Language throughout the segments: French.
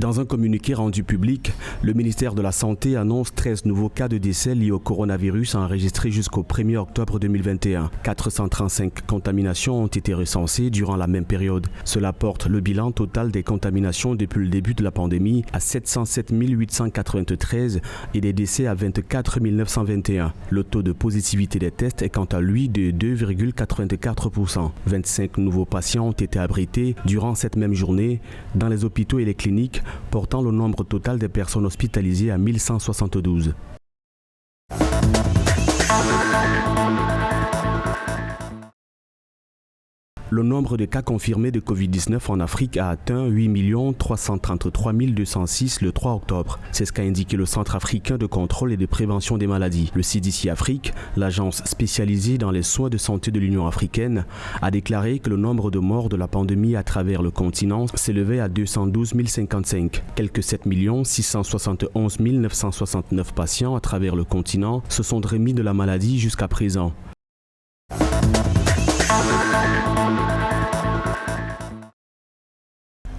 Dans un communiqué rendu public, le ministère de la Santé annonce 13 nouveaux cas de décès liés au coronavirus enregistrés jusqu'au 1er octobre 2021. 435 contaminations ont été recensées durant la même période. Cela porte le bilan total des contaminations depuis le début de la pandémie à 707 893 et des décès à 24 921. Le taux de positivité des tests est quant à lui de 2,84%. 25 nouveaux patients ont été abrités durant cette même journée dans les hôpitaux et les cliniques, portant le nombre total des personnes hospitalisées à 1172. Le nombre de cas confirmés de Covid-19 en Afrique a atteint 8 333 206 le 3 octobre. C'est ce qu'a indiqué le Centre africain de contrôle et de prévention des maladies. Le CDC Afrique, l'agence spécialisée dans les soins de santé de l'Union africaine, a déclaré que le nombre de morts de la pandémie à travers le continent s'élevait à 212 055. Quelques 7 671 969 patients à travers le continent se sont remis de la maladie jusqu'à présent.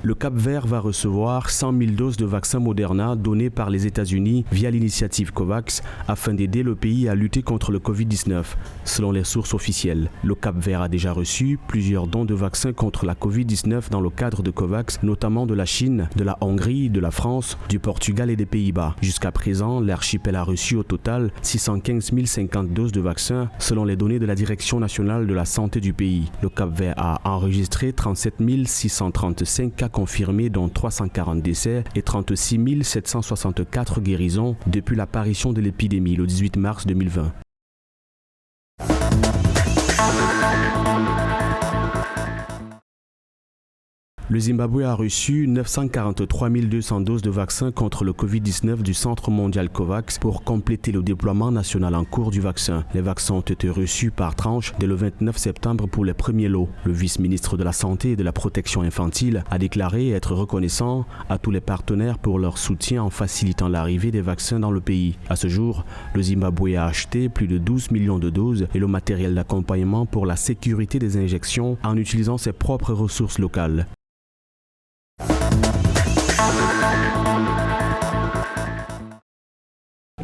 Le Cap-Vert va recevoir 100 000 doses de vaccins Moderna données par les États-Unis via l'initiative COVAX afin d'aider le pays à lutter contre le Covid-19, selon les sources officielles. Le Cap-Vert a déjà reçu plusieurs dons de vaccins contre la Covid-19 dans le cadre de COVAX, notamment de la Chine, de la Hongrie, de la France, du Portugal et des Pays-Bas. Jusqu'à présent, l'archipel a reçu au total 615 050 doses de vaccins, selon les données de la Direction nationale de la santé du pays. Le Cap-Vert a enregistré 37 635 cas confirmés, dont 340 décès et 36 764 guérisons depuis l'apparition de l'épidémie le 18 mars 2020. Le Zimbabwe a reçu 943 200 doses de vaccins contre le Covid-19 du Centre mondial COVAX pour compléter le déploiement national en cours du vaccin. Les vaccins ont été reçus par tranche dès le 29 septembre pour les premiers lots. Le vice-ministre de la Santé et de la Protection infantile a déclaré être reconnaissant à tous les partenaires pour leur soutien en facilitant l'arrivée des vaccins dans le pays. À ce jour, le Zimbabwe a acheté plus de 12 millions de doses et le matériel d'accompagnement pour la sécurité des injections en utilisant ses propres ressources locales.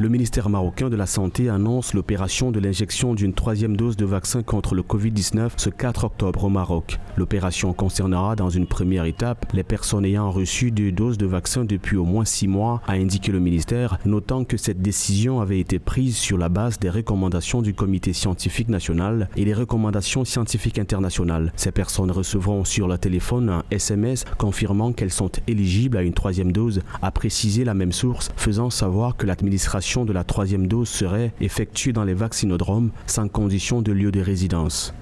Le ministère marocain de la Santé annonce l'opération de l'injection d'une troisième dose de vaccin contre le Covid-19 ce 4 octobre au Maroc. L'opération concernera dans une première étape les personnes ayant reçu 2 doses de vaccin depuis au moins 6 mois, a indiqué le ministère, notant que cette décision avait été prise sur la base des recommandations du Comité scientifique national et des recommandations scientifiques internationales. Ces personnes recevront sur leur téléphone un SMS confirmant qu'elles sont éligibles à une troisième dose, a précisé la même source, faisant savoir que l'administration de la troisième dose serait effectuée dans les vaccinodromes sans condition de lieu de résidence.